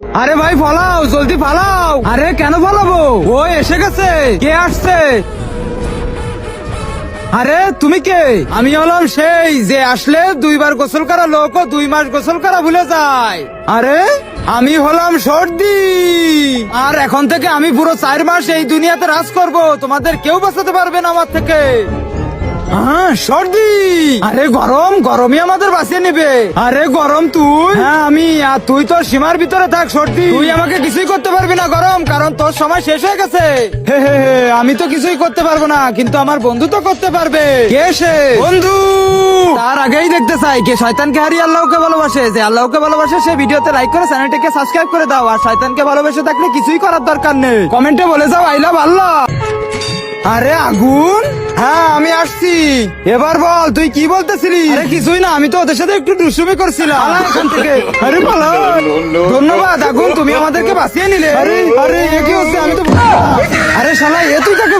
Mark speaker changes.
Speaker 1: আরে ভাই পালাও, জলদি পালাও। আরে কেন পালাবো, ও এসে গেছে। কে আসছে? আরে তুমি কে? আমি হলাম সেই যে আসলে 2 বার গোসল করা লোক 2 মাস গোসল করা ভুলে যায়। আরে আমি হলাম সর্দি, আর এখন থেকে আমি পুরো 4 মাস এই দুনিয়াতে রাজ করব। তোমাদের কেউ বাঁচাতে পারবে না আমার থেকে। সর্দি, আরে গরম, গরমই আমাদের বাঁচিয়ে নেবে। আরে গরম তুই? হ্যাঁ আমি। আর তুই তোর সীমার ভিতরে থাক সর্দি, তুই আমাকে কিছুই করতে পারবি না গরম, কারণ তোর সময় শেষ হয়ে গেছে। হে হে হে, আমি তো কিছুই করতে পারবো না, কিন্তু আমার বন্ধু তো করতে পারবে। কে সে? বন্ধু। তার আগেই দেখতে চাই কে শয়তানকে হারিয়ে আল্লাহকে ভালোবাসে। যে আল্লাহকে ভালোবাসে সে ভিডিওতে লাইক করে চ্যানেলটিকে সাবস্ক্রাইব করে দাও। আর শয়তানকে ভালোবেসে থাকলে কিছুই করার দরকার নেই, কমেন্টে বলে যাও আই লাভ আল্লাহ। আরে আগুন, হ্যাঁ আমি আসছি। এবার বল তুই কি বলতেছিলি? আরে কিছুই না, আমি তো ওদের সাথে একটু দুষ্টুমি করছিলাম। পালা এখান থেকে। আরে পালা। ধন্যবাদ আগুন, তুমি আমাদেরকে বাঁচিয়ে নিলে। আরে আরে এ কি হচ্ছে? আমি তো আরে শালা, এ তুই কাকে